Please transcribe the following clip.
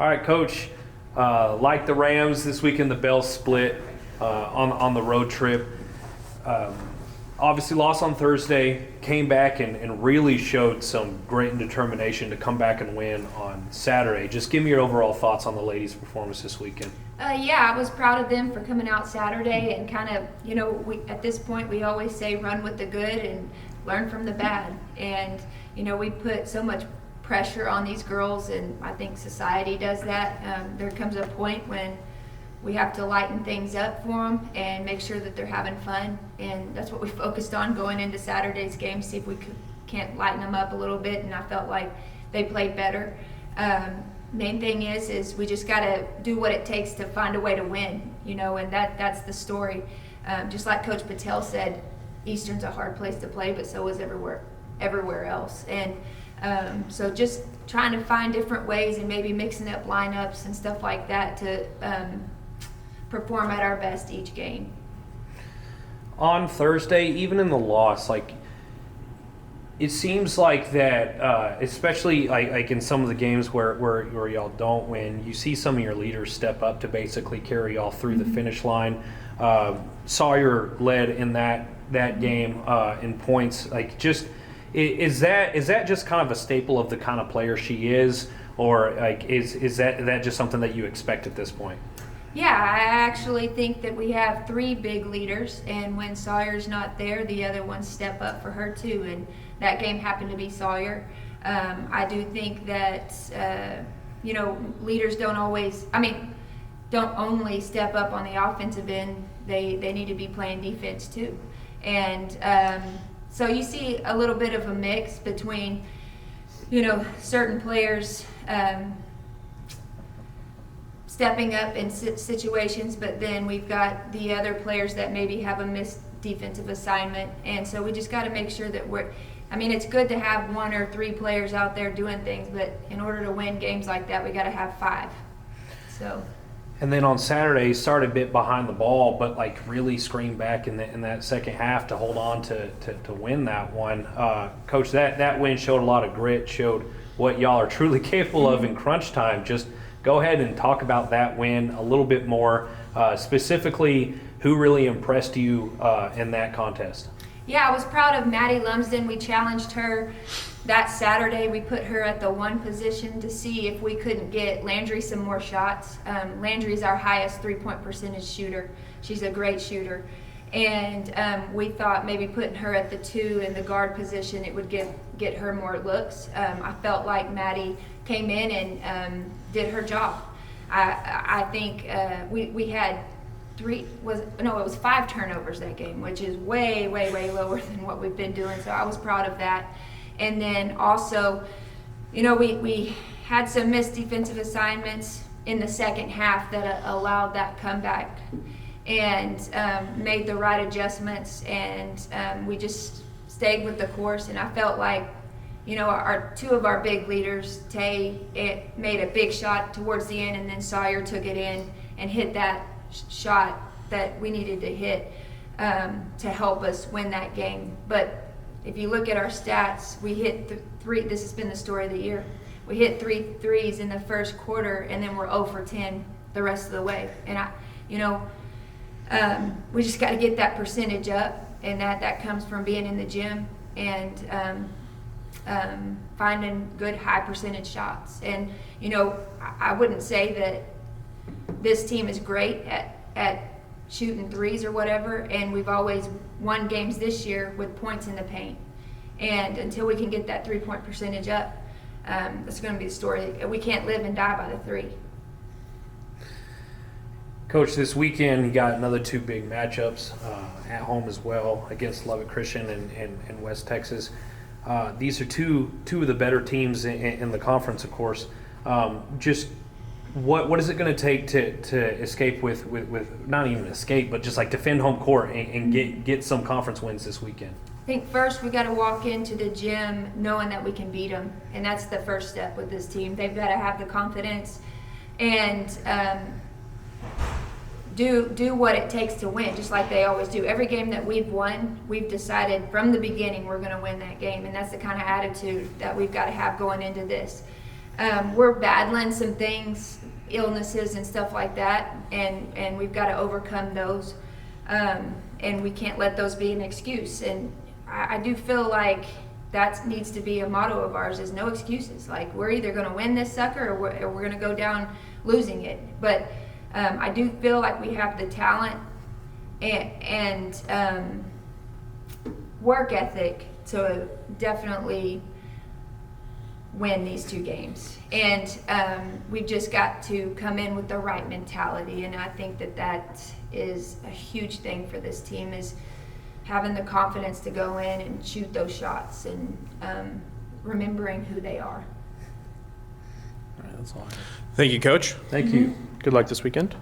All right, Coach. Like the Rams this weekend, the Bells split on the road trip. Obviously lost on Thursday, came back and really showed some great determination to come back and win on Saturday. Just give me your overall thoughts on the ladies' performance this weekend. I was proud of them for coming out Saturday and kind of, at this point we always say run with the good and learn from the bad. And, we put so much pressure on these girls, and I think society does that. There comes a point when we have to lighten things up for them and make sure that they're having fun, and that's what we focused on going into Saturday's game, see if we can't lighten them up a little bit, and I felt like they played better. Main thing is we just got to do what it takes to find a way to win, and that's the story. Just like Coach Patel said, Eastern's a hard place to play, but so is everywhere else. And so just trying to find different ways and maybe mixing up lineups and stuff like that to perform at our best each game. On Thursday, even in the loss, it seems like that, especially like in some of the games where y'all don't win, you see some of your leaders step up to basically carry y'all through the finish line. Sawyer led in that game in points. Is that just kind of a staple of the kind of player she is, or is that just something that you expect at this point? Yeah, I actually think that we have three big leaders, and when Sawyer's not there, the other ones step up for her too, and that game happened to be Sawyer. I do think that, leaders don't only step up on the offensive end, they need to be playing defense too. And so you see a little bit of a mix between, certain players stepping up in situations, but then we've got the other players that maybe have a missed defensive assignment, and so we just got to make sure that it's good to have one or three players out there doing things, but in order to win games like that, we got to have five. So. And then on Saturday, started a bit behind the ball, but really screamed back in that second half to hold on to win that one. Coach, that win showed a lot of grit, showed what y'all are truly capable of in crunch time. Just go ahead and talk about that win a little bit more, specifically who really impressed you in that contest. Yeah, I was proud of Maddie Lumsden. We challenged her that Saturday. We put her at the one position to see if we couldn't get Landry some more shots. Landry's our highest three-point percentage shooter. She's a great shooter. And we thought maybe putting her at the two in the guard position, it would get her more looks. I felt like Maddie came in and did her job. I think we had it was 5 turnovers that game, which is way, way, way lower than what we've been doing. So I was proud of that. And then also, we had some missed defensive assignments in the second half that allowed that comeback, and made the right adjustments, and we just stayed with the course. And I felt like, our two of our big leaders, Tay made a big shot towards the end, and then Sawyer took it in and hit that shot that we needed to hit to help us win that game. But if you look at our stats, we hit three. This has been the story of the year. We hit 3 threes in the first quarter, and then we're 0 for 10 the rest of the way. And we just got to get that percentage up, and that comes from being in the gym and finding good high percentage shots. And I wouldn't say that this team is great at shooting threes or whatever, and we've always won games this year with points in the paint. And until we can get that 3-point percentage up, that's going to be the story. We can't live and die by the three. Coach, this weekend you got another 2 big matchups at home as well against Lubbock Christian and West Texas. These are two of the better teams in the conference, of course. Just what is it going to take to escape with not even escape, but just defend home court and get some conference wins this weekend? I think first we got to walk into the gym knowing that we can beat them, and that's the first step with this team. They've got to have the confidence and do what it takes to win, just like they always do. Every game that we've won, we've decided from the beginning we're going to win that game, and that's the kind of attitude that we've got to have going into this. we're battling some things, illnesses and stuff like that, and we've got to overcome those, and we can't let those be an excuse. And I do feel like that needs to be a motto of ours, is no excuses. Like, we're either going to win this sucker, or we're going to go down losing it. But I do feel like we have the talent and work ethic to definitely win these 2 games. And we've just got to come in with the right mentality. And I think that is a huge thing for this team, is having the confidence to go in and shoot those shots, and remembering who they are. All right, that's all I have. Thank you, Coach. Thank you. Good luck this weekend.